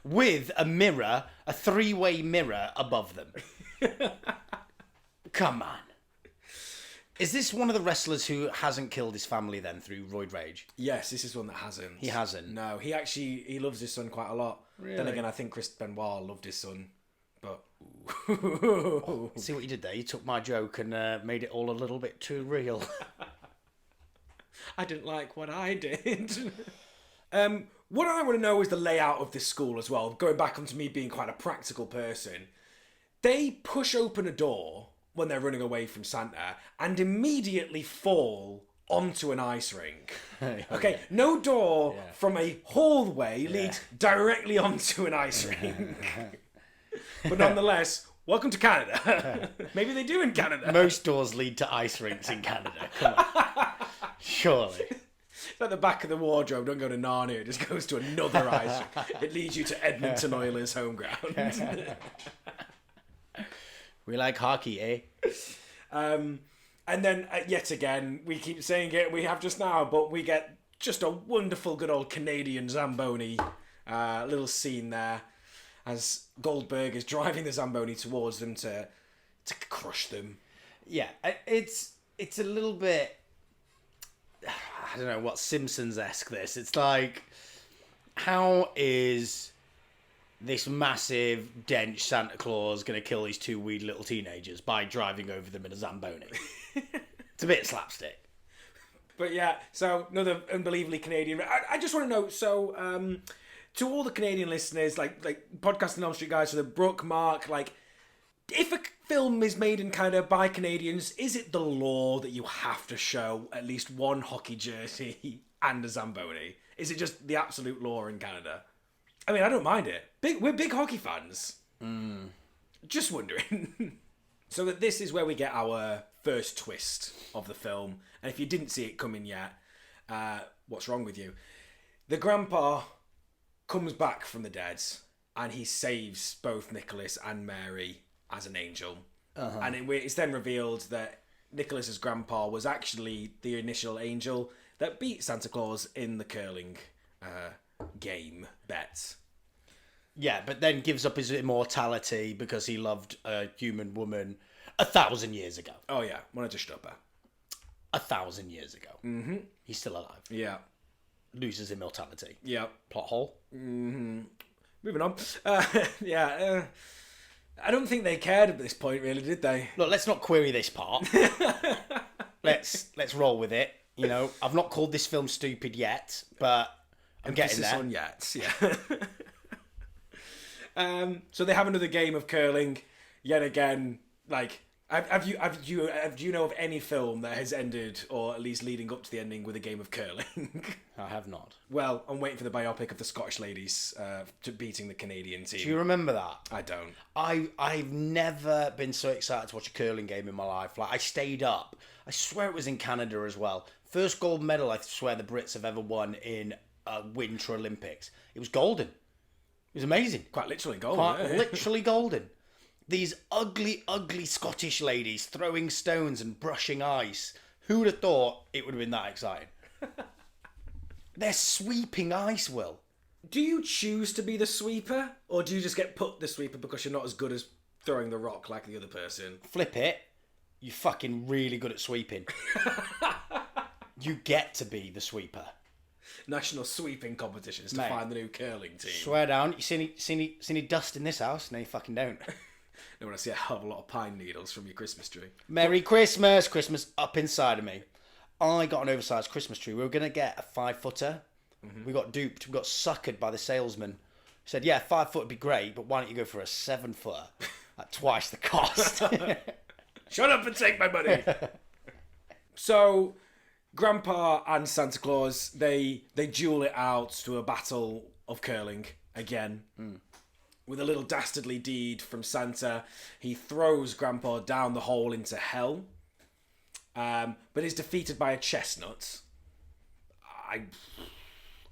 with a mirror, a 3-way mirror above them. Come on. Is this one of the wrestlers who hasn't killed his family then through roid rage? Yes, this is one that hasn't. He hasn't? No, he loves his son quite a lot. Really? Then again, I think Chris Benoit loved his son, but... See what you did there? You took my joke and made it all a little bit too real. I didn't like what I did. What I want to know is the layout of this school as well. Going back onto me being quite a practical person. They push open a door when they're running away from Santa and immediately fall onto an ice rink. Okay, no door from a hallway leads directly onto an ice rink. But nonetheless, welcome to Canada. Maybe they do in Canada. Most doors lead to ice rinks in Canada. Come on. Surely. It's like the back of the wardrobe. Don't go to Narnia. It just goes to another ice rink. It leads you to Edmonton Oilers home ground. We like hockey, eh? And then, yet again, we keep saying it, we have just now, but we get just a wonderful, good old Canadian Zamboni little scene there as Goldberg is driving the Zamboni towards them to crush them. Yeah, it's a little bit, I don't know, what Simpsons-esque this. It's like, how is this massive, dense Santa Claus going to kill these two wee little teenagers by driving over them in a Zamboni? It's a bit slapstick. But yeah, so another unbelievably Canadian. I just want to know, so to all the Canadian listeners, like Podcasting Elm Street guys, so the Brooke, Mark, like, if a film is made in Canada by Canadians, is it the law that you have to show at least one hockey jersey and a Zamboni? Is it just the absolute law in Canada? I mean, I don't mind it. We're big hockey fans. Just wondering. So that this is where we get our first twist of the film. And if you didn't see it coming yet, what's wrong with you? The grandpa comes back from the dead and he saves both Nicholas and Mary as an angel. And it's then revealed that Nicholas's grandpa was actually the initial angel that beat Santa Claus in the curling game bet. Yeah, but then gives up his immortality because he loved a human woman 1,000 years ago. Oh yeah, wanted to stop her. 1,000 years ago. Mm-hmm. He's still alive. Yeah. Loses immortality. Yeah. Plot hole. Mm-hmm. Moving on. I don't think they cared at this point, really, did they? Look, let's not query this part. Let's roll with it. You know, I've not called this film stupid yet, but I'm getting there. On yet, yeah. So they have another game of curling. Yet again, like, do you know of any film that has ended, or at least leading up to the ending, with a game of curling? I have not. Well, I'm waiting for the biopic of the Scottish ladies beating the Canadian team. Do you remember that? I don't. I've never been so excited to watch a curling game in my life. Like, I stayed up. I swear it was in Canada as well. First gold medal I swear the Brits have ever won in a Winter Olympics. It was golden. It was amazing. Quite literally golden. Literally golden. These ugly, ugly Scottish ladies throwing stones and brushing ice. Who would have thought it would have been that exciting? They're sweeping ice, Will. Do you choose to be the sweeper? Or do you just get put the sweeper because you're not as good as throwing the rock like the other person? Flip it. You're fucking really good at sweeping. You get to be the sweeper. National sweeping competitions to find the new curling team. Swear down. You see any dust in this house? No, you fucking don't. I want to see a hell of a lot of pine needles from your Christmas tree. Merry Christmas. Christmas up inside of me. I got an oversized Christmas tree. We were going to get a 5-footer. Mm-hmm. We got duped. We got suckered by the salesman. He said, yeah, 5 foot would be great, but why don't you go for a 7-footer at twice the cost? Shut up and take my money. So, Grandpa and Santa Claus, they duel it out to a battle of curling again. With a little dastardly deed from Santa, he throws Grandpa down the hole into hell, but is defeated by a chestnut.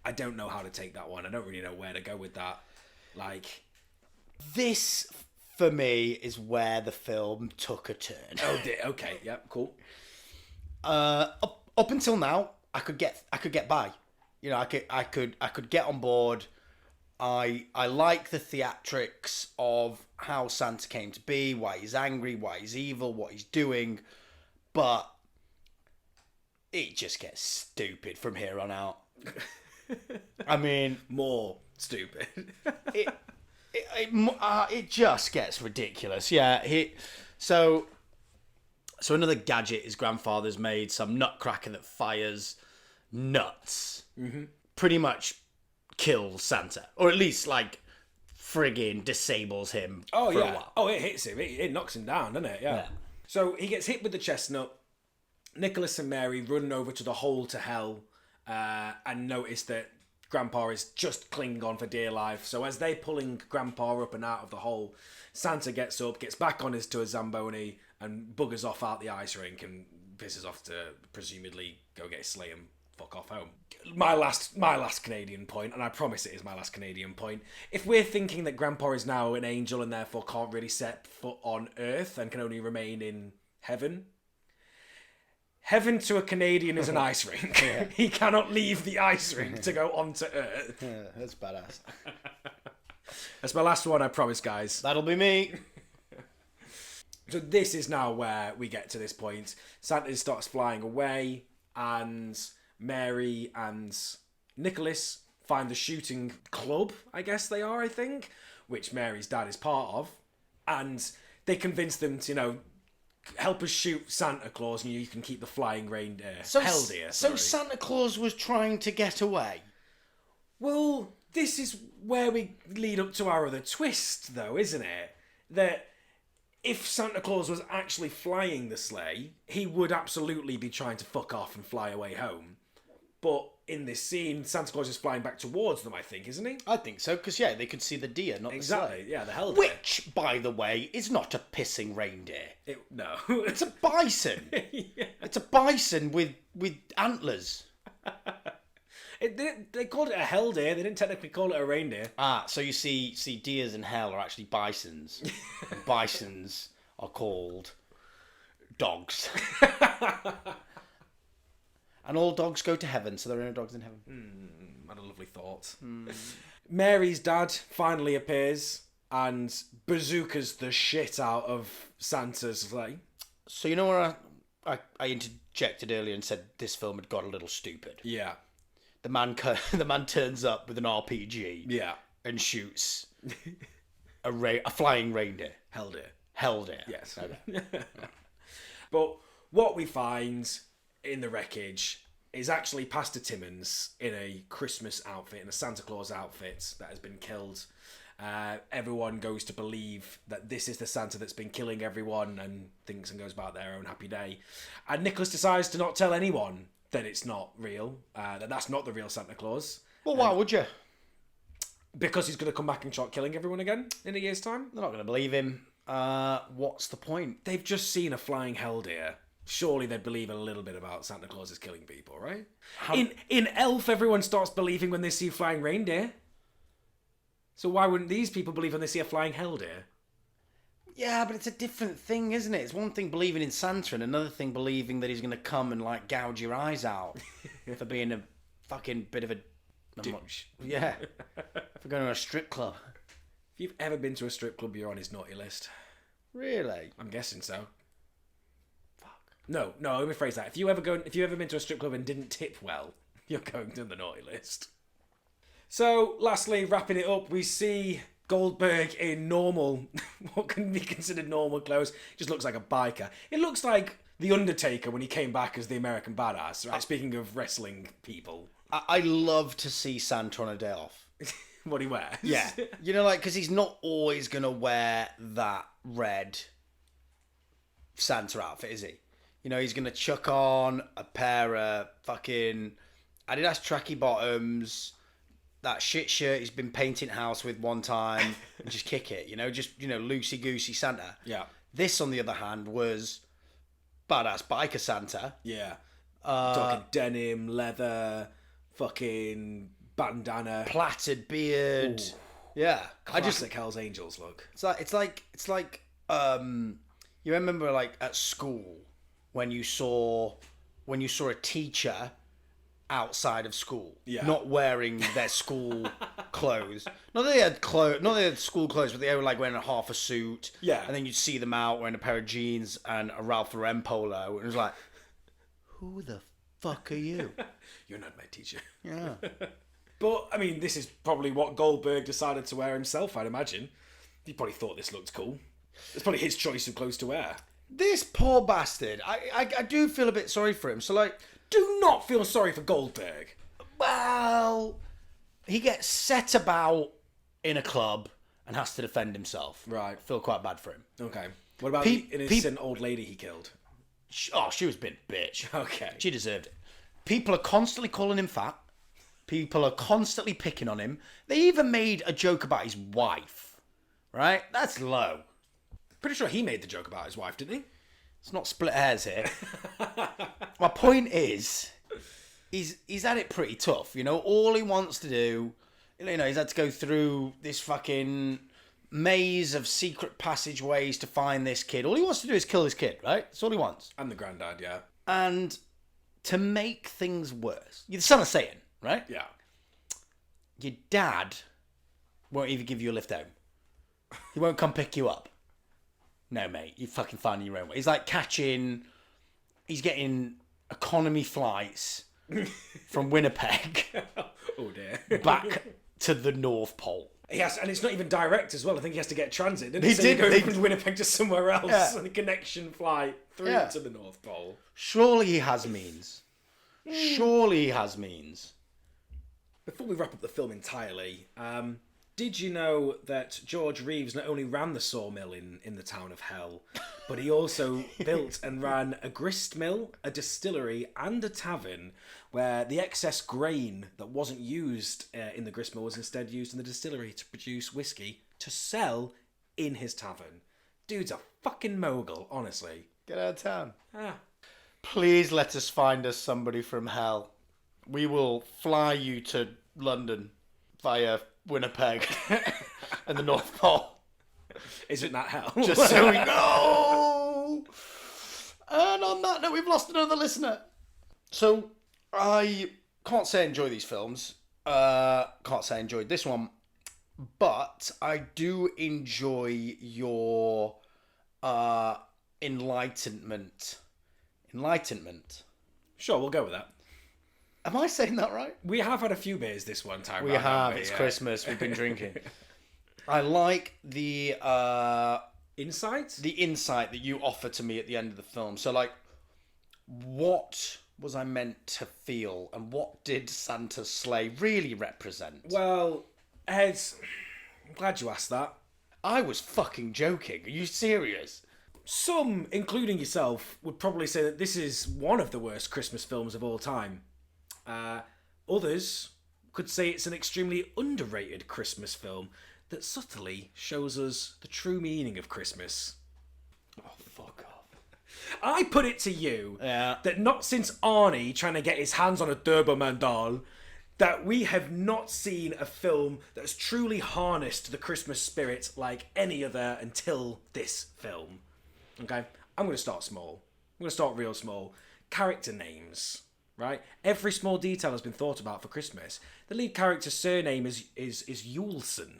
I don't know how to take that one. I don't really know where to go with that. Like, this, for me, is where the film took a turn. Oh, okay, yeah, cool. Up until now, I could get by. You know, I could get on board. I like the theatrics of how Santa came to be, why he's angry, why he's evil, what he's doing, but it just gets stupid from here on out. I mean, more stupid. It just gets ridiculous. Yeah. So another gadget his grandfather's made, some nutcracker that fires nuts. Mm-hmm. Pretty much kills Santa, or at least like friggin' disables him for a while. Oh, it hits him. It knocks him down, doesn't it? Yeah. So he gets hit with the chestnut. Nicholas and Mary run over to the hole to hell and notice that Grandpa is just clinging on for dear life. So as they're pulling Grandpa up and out of the hole, Santa gets up, gets back on to a Zamboni, and buggers off out the ice rink and pisses off to presumably go get his sleigh and fuck off home. My last Canadian point, and I promise it is my last Canadian point. If we're thinking that Grandpa is now an angel and therefore can't really set foot on Earth and can only remain in heaven, heaven to a Canadian is an ice rink. He cannot leave the ice rink to go onto Earth. Yeah, that's badass. That's my last one, I promise, guys. That'll be me. So this is now where we get to this point. Santa starts flying away, and Mary and Nicholas find the shooting club, I guess they are, I think, which Mary's dad is part of. And they convince them to, help us shoot Santa Claus and you can keep the flying reindeer. So Sorry. Santa Claus was trying to get away. Well, this is where we lead up to our other twist, though, isn't it? That if Santa Claus was actually flying the sleigh, he would absolutely be trying to fuck off and fly away home. But in this scene, Santa Claus is flying back towards them, I think, isn't he? I think so, because, they could see the deer, not Exactly, the sleigh. yeah, the hell deer. Which, by the way, is not a pissing reindeer. No. It's a bison. Yeah. It's a bison with antlers. They called it a hell deer. They didn't technically call it a reindeer. So you see deers in hell are actually bisons. And bisons are called dogs. And all dogs go to heaven, so there are no dogs in heaven. What a lovely thought. Mary's dad finally appears and bazookas the shit out of Santa's sleigh. So you know where I interjected earlier and said this film had got a little stupid? Yeah. The man turns up with an RPG Yeah. and shoots a flying reindeer. Hell deer. Hell deer. Yes. Okay. But what we find in the wreckage is actually Pastor Timmons in a Christmas outfit, in a Santa Claus outfit that has been killed. Everyone goes to believe that this is the Santa that's been killing everyone and thinks and goes about their own happy day. And Nicholas decides to not tell anyone that it's not real, that's not the real Santa Claus. Well, why would you? Because he's going to come back and start killing everyone again in a year's time. They're not going to believe him. What's the point? They've just seen a flying hell deer. Surely they'd believe a little bit about Santa Claus is killing people, right? In Elf, everyone starts believing when they see a flying reindeer. So why wouldn't these people believe when they see a flying hell deer? Yeah, but it's a different thing, isn't it? It's one thing believing in Santa and another thing believing that he's going to come and, gouge your eyes out for being a fucking bit of a... Douche. Yeah. For going to a strip club. If you've ever been to a strip club, you're on his naughty list. Really? I'm guessing so. No, let me phrase that. If you ever been to a strip club and didn't tip well, you're going to the naughty list. So, lastly, wrapping it up, we see Goldberg in normal, what can be considered normal clothes. Just looks like a biker. It looks like The Undertaker when he came back as the American Badass, right? Speaking of wrestling people. I love to see Santa on a day off. What he wears. Yeah. Because he's not always going to wear that red Santa outfit, is he? He's going to chuck on a pair of fucking Adidas tracky bottoms, that shit shirt he's been painting house with one time, and just kick it, loosey-goosey Santa. Yeah. This, on the other hand, was badass biker Santa. Yeah. Talking denim, leather, fucking bandana. Plaited beard. Ooh. Yeah. Classic Hell's Angels look. It's like you remember at school when you saw a teacher outside of school, not wearing their school clothes. Not that they had school clothes, but they were wearing a half a suit. Yeah. And then you'd see them out wearing a pair of jeans and a Ralph Lauren polo. And it was like, who the fuck are you? You're not my teacher. Yeah. But, I mean, this is probably what Goldberg decided to wear himself, I'd imagine. He probably thought this looked cool. It's probably his choice of clothes to wear. This poor bastard. I do feel a bit sorry for him. So, do not feel sorry for Goldberg. Well, he gets set about in a club and has to defend himself. Right. I feel quite bad for him. Okay. What about the innocent old lady he killed? She was being a bitch. Okay. She deserved it. People are constantly calling him fat. People are constantly picking on him. They even made a joke about his wife. Right? That's low. Pretty sure he made the joke about his wife, didn't he? It's not split hairs here. My point is, he's had it pretty tough. You know, all he wants to do, you know, he's had to go through this fucking maze of secret passageways to find this kid. All he wants to do is kill his kid, right? That's all he wants. And the granddad, yeah. And to make things worse, you're the son of Satan, right? Yeah. Your dad won't even give you a lift home. He won't come pick you up. No, mate, you fucking find your own way. He's like he's getting economy flights from Winnipeg Oh dear. back to the North Pole. Yes, and it's not even direct as well. I think he has to get transit. Didn't he? He So did, you go they- from Winnipeg to somewhere else Yeah. on a connection flight through Yeah. to the North Pole. Surely he has means. Surely he has means. Before we wrap up the film entirely, did you know that George Reeves not only ran the sawmill in the town of Hell, but he also built and ran a grist mill, a distillery, and a tavern where the excess grain that wasn't used in the grist mill was instead used in the distillery to produce whiskey to sell in his tavern. Dude's a fucking mogul, honestly. Get out of town. Ah. Please let us find us somebody from hell. We will fly you to London via Winnipeg and the North Pole. Isn't that hell? Just so we know. And on that note, we've lost another listener. So I can't say I enjoy these films. Can't say I enjoyed this one. But I do enjoy your enlightenment. Enlightenment. Sure, we'll go with that. Am I saying that right? We have had a few beers this one time. We round, have. haven't we? It's Yeah. Christmas. We've been drinking. I like the Insight? insight that you offer to me at the end of the film. So, like, what was I meant to feel, and what did Santa's sleigh really represent? Well, Ed, I'm glad you asked that. I was fucking joking. Are you serious? Some, including yourself, would probably say that this is one of the worst Christmas films of all time. Others could say it's an extremely underrated Christmas film that subtly shows us the true meaning of Christmas. Oh, fuck off. I put it to you Yeah. that not since Arnie trying to get his hands on a Turbo Man doll, that we have not seen a film that's truly harnessed the Christmas spirit like any other until this film. Okay? I'm going to start small. I'm going to start real small. Character names, right? Every small detail has been thought about for Christmas. The lead character's surname is Yuleson.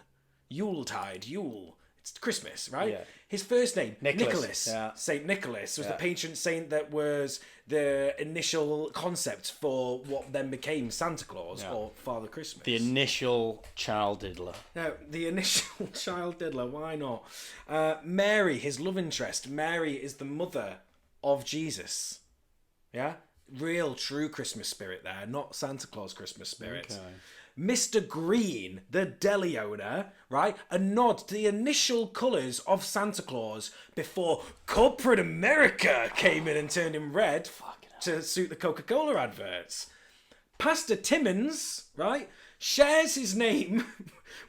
Yuletide, Yule. It's Christmas, right? Yeah. His first name, Nicholas. Nicholas. Yeah. Saint Nicholas was Yeah. the patron saint that was the initial concept for what then became Santa Claus or Father Christmas. The initial child diddler. Now, the initial child diddler, why not? Mary, his love interest. Mary is the mother of Jesus. Yeah? Real, true Christmas spirit there, not Santa Claus Christmas spirit. Okay. Mr. Green, the deli owner, right? A nod to the initial colours of Santa Claus before corporate America came in and turned him red to suit the Coca-Cola adverts. Pastor Timmons, right, shares his name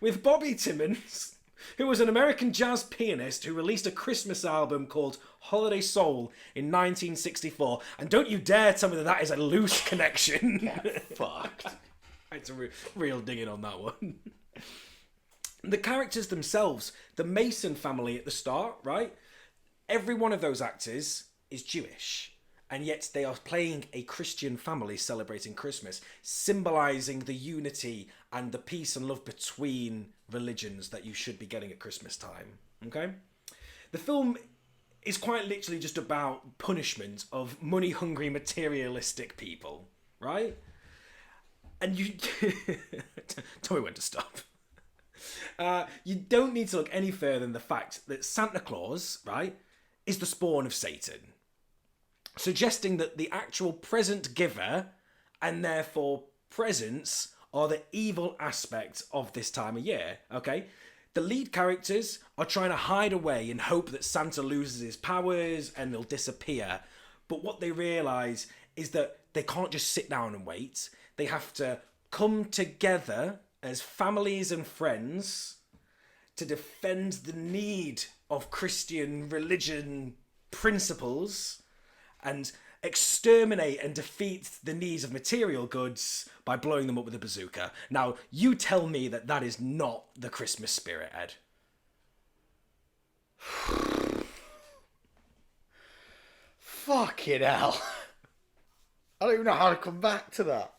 with Bobby Timmons, who was an American jazz pianist who released a Christmas album called Holiday Soul in 1964. And don't you dare tell me that that is a loose connection. Fucked. It's a real digging on that one. The characters themselves, the Mason family at the start, right? Every one of those actors is Jewish. And yet they are playing a Christian family celebrating Christmas, symbolising the unity and the peace and love between religions that you should be getting at Christmas time. Okay? The film is quite literally just about punishment of money-hungry, materialistic people, right? And you... Tell me when to stop. You don't need to look any further than the fact that Santa Claus, right, is the spawn of Satan. Suggesting that the actual present giver, and therefore presents, are the evil aspect of this time of year, okay? The lead characters are trying to hide away and hope that Santa loses his powers and they'll disappear. But what they realise is that they can't just sit down and wait. They have to come together as families and friends to defend the need of Christian religion principles and exterminate and defeat the needs of material goods by blowing them up with a bazooka. Now, you tell me that that is not the Christmas spirit, Ed. Fucking hell. I don't even know how to come back to that.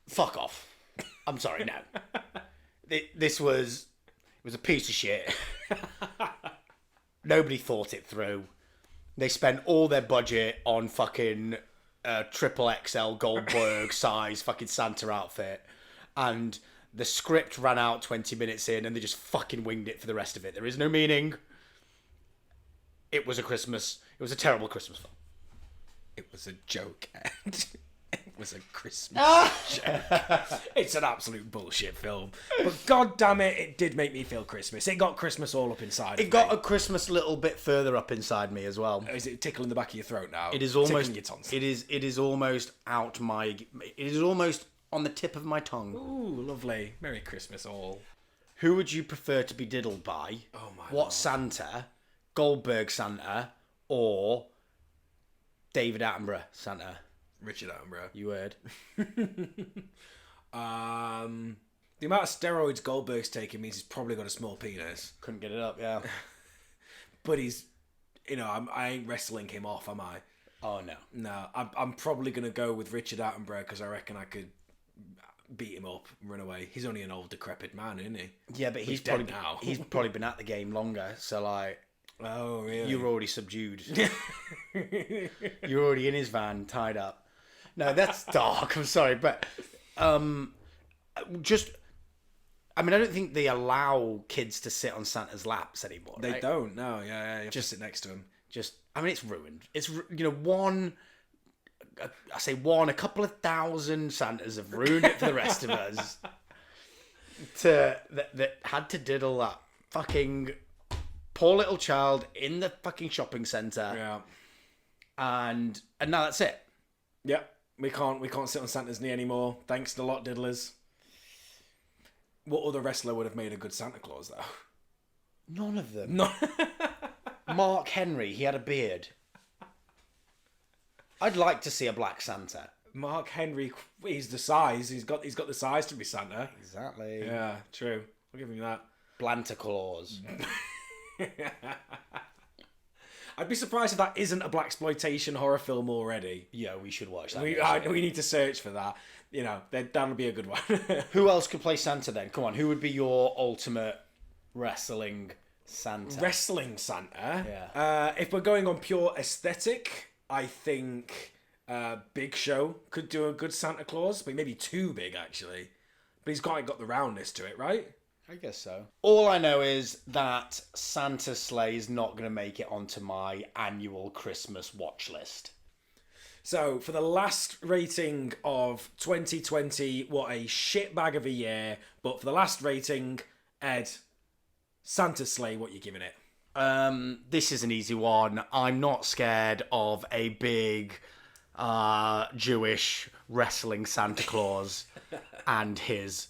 Fuck off. I'm sorry, no. It was a piece of shit. Nobody thought it through. They spent all their budget on fucking triple XL Goldberg size fucking Santa outfit. And the script ran out 20 minutes in and they just fucking winged it for the rest of it. There is no meaning. It was a terrible Christmas film. It was a joke, Ed. It was a Christmas joke. It's an absolute bullshit film. But god damn it, it did make me feel Christmas. It got Christmas all up inside It got a Christmas little bit further up inside me as well. Is it tickling the back of your throat now? It is almost. Tickling your tonsils? It is almost out my. It is almost on the tip of my tongue. Ooh, lovely. Merry Christmas all. Who would you prefer to be diddled by? Oh my What Lord. Santa? Goldberg Santa or David Attenborough Santa? Richard Attenborough. You heard. The amount of steroids Goldberg's taking means he's probably got a small penis. Couldn't get it up, yeah. But he's, I ain't wrestling him off, am I? Oh no. No, I'm probably going to go with Richard Attenborough because I reckon I could beat him up and run away. He's only an old decrepit man, isn't he? Yeah, but he's dead probably now. he's probably been at the game longer, so like Oh, really? you're already subdued. You're already in his van, tied up. No, that's dark. I'm sorry, but I don't think they allow kids to sit on Santa's laps anymore. They right? don't, no. Yeah, you have to sit next to him. It's ruined. It's a couple of thousand Santas have ruined it for the rest of us. That had to diddle that fucking poor little child in the fucking shopping centre. Yeah. And now that's it. Yep. We can't sit on Santa's knee anymore. Thanks a lot, diddlers. What other wrestler would have made a good Santa Claus, though? None of them. No. Mark Henry, he had a beard. I'd like to see a black Santa. Mark Henry, he's the size. He's got the size to be Santa. Exactly. Yeah, true. I'll give him that. Blanta Claus. I'd be surprised if that isn't a blaxploitation horror film already. Yeah, we should watch that. We need to search for that. That'll be a good one. Who else could play Santa then? Come on, who would be your ultimate wrestling Santa? Wrestling Santa? Yeah. If we're going on pure aesthetic, I think Big Show could do a good Santa Claus, but maybe too big, actually. But he's got the roundness to it, right? I guess so. All I know is that Santa's sleigh is not going to make it onto my annual Christmas watch list. So, for the last rating of 2020, what a shitbag of a year. But for the last rating, Ed, Santa's sleigh, what you giving it? This is an easy one. I'm not scared of a big Jewish wrestling Santa Claus and his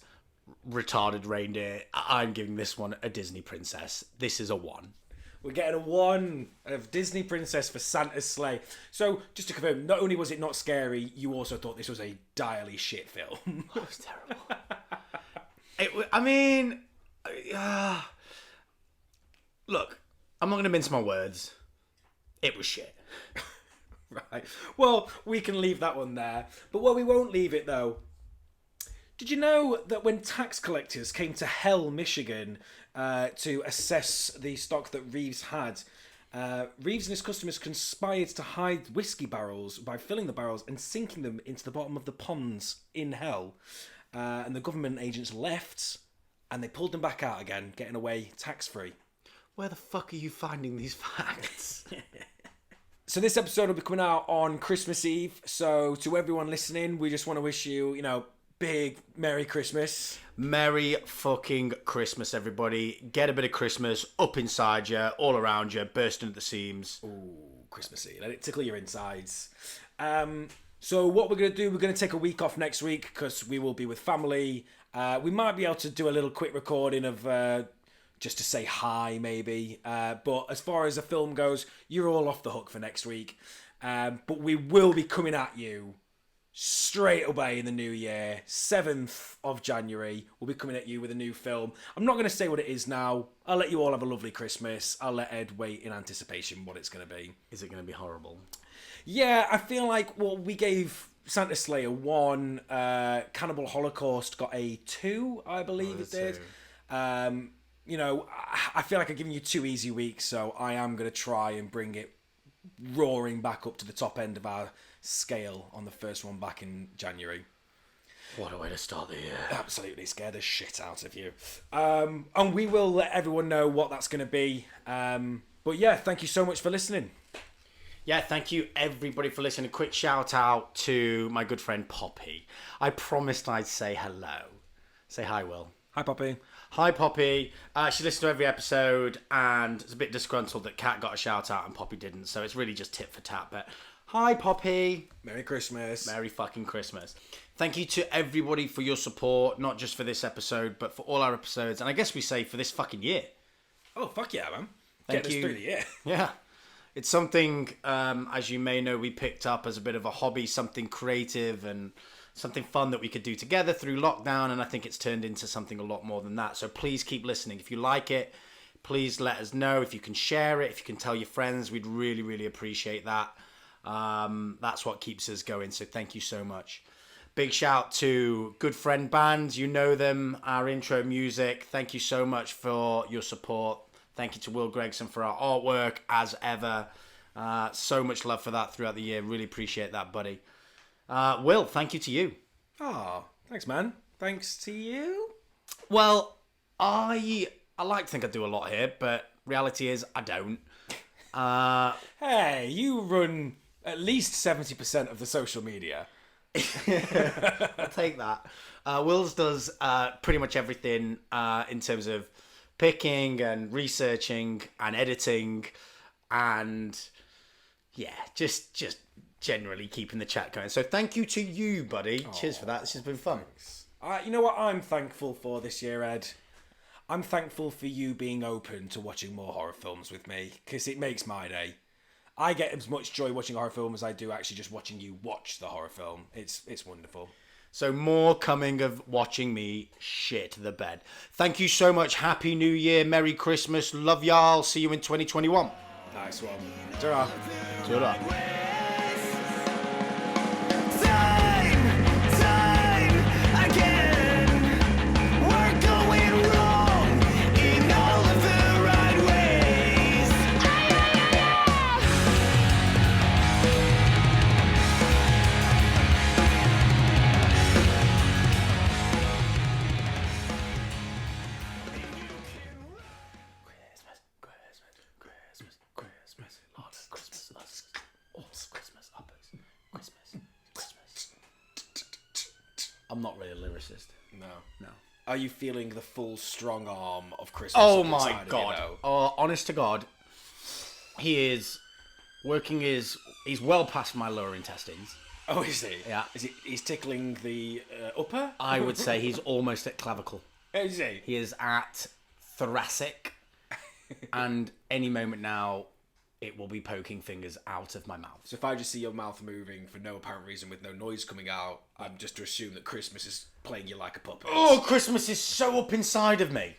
retarded reindeer. I'm giving this one a Disney princess. This is a 1. We're getting a 1 of Disney princess for Santa's sleigh. So, just to confirm, not only was it not scary, you also thought this was a direly shit film. It was terrible. Look, I'm not going to mince my words. It was shit. Right. Well, we can leave that one there. But where we won't leave it, though, did you know that when tax collectors came to Hell, Michigan, to assess the stock that Reeves had, Reeves and his customers conspired to hide whiskey barrels by filling the barrels and sinking them into the bottom of the ponds in Hell. And the government agents left, and they pulled them back out again, getting away tax-free. Where the fuck are you finding these facts? So this episode will be coming out on Christmas Eve. So to everyone listening, we just want to wish you, big Merry Christmas. Merry fucking Christmas, everybody. Get a bit of Christmas up inside you, all around you, bursting at the seams. Ooh, Christmassy. Let it tickle your insides. So what we're going to do, we're going to take a week off next week because we will be with family. We might be able to do a little quick recording of just to say hi, maybe. But as far as the film goes, you're all off the hook for next week. But we will be coming at you straight away in the new year. 7th of January, we'll be coming at you with a new film. I'm not going to say what it is now. I'll let you all have a lovely Christmas. I'll let Ed wait in anticipation what it's going to be. Is it going to be horrible? Yeah, I feel like, well, we gave Santa Slayer 1. Cannibal Holocaust got a 2, I believe it did. You know, I feel like I've given you 2 easy weeks, so I am going to try and bring it roaring back up to the top end of our scale on the first one back in January. What a way to start the year. Absolutely scare the shit out of you. And we will let everyone know what that's going to be. But yeah, thank you so much for listening. Yeah, thank you everybody for listening. A quick shout out to my good friend Poppy. I promised I'd say hello. Say hi, Will. Hi, Poppy. Hi, Poppy. She listened to every episode and is a bit disgruntled that Kat got a shout out and Poppy didn't. So it's really just tit for tat. But hi, Poppy. Merry Christmas. Merry fucking Christmas. Thank you to everybody for your support, not just for this episode, but for all our episodes. And I guess we say for this fucking year. Oh, fuck yeah, man. Thank Getting you. us through the year. Yeah. It's something, as you may know, we picked up as a bit of a hobby, something creative and something fun that we could do together through lockdown. And I think it's turned into something a lot more than that. So please keep listening. If you like it, please let us know. If you can share it, if you can tell your friends, we'd really, really appreciate that. That's what keeps us going. So thank you so much. Big shout to Good Friend Band. You know them, our intro music. Thank you so much for your support. Thank you to Will Gregson for our artwork, as ever. So much love for that throughout the year. Really appreciate that, buddy. Will, thank you to you. Oh, thanks, man. Thanks to you. Well, I like to think I do a lot here, but reality is I don't. Hey, you run at least 70% of the social media. I'll take that. Will's does pretty much everything in terms of picking and researching and editing and just generally keeping the chat going. So thank you to you, buddy. Cheers for that. This has been fun. You know what I'm thankful for this year, Ed? I'm thankful for you being open to watching more horror films with me, because it makes my day. I get as much joy watching a horror film as I do actually just watching you watch the horror film. It's wonderful. So more coming of watching me shit the bed. Thank you so much. Happy New Year. Merry Christmas. Love y'all. See you in 2021. Nice one. Ta-ra. Ta-ra. I'm not really a lyricist. No. Are you feeling the full strong arm of Christmas? Oh up my inside of you, god. though? Oh, honest to God, he is working he's well past my lower intestines. Oh, is he? Yeah. He's tickling the upper? I would say he's almost at clavicle. Is he? He is at thoracic, and any moment now, it will be poking fingers out of my mouth. So if I just see your mouth moving for no apparent reason with no noise coming out, I'm just to assume that Christmas is playing you like a puppet. Oh, Christmas is so up inside of me.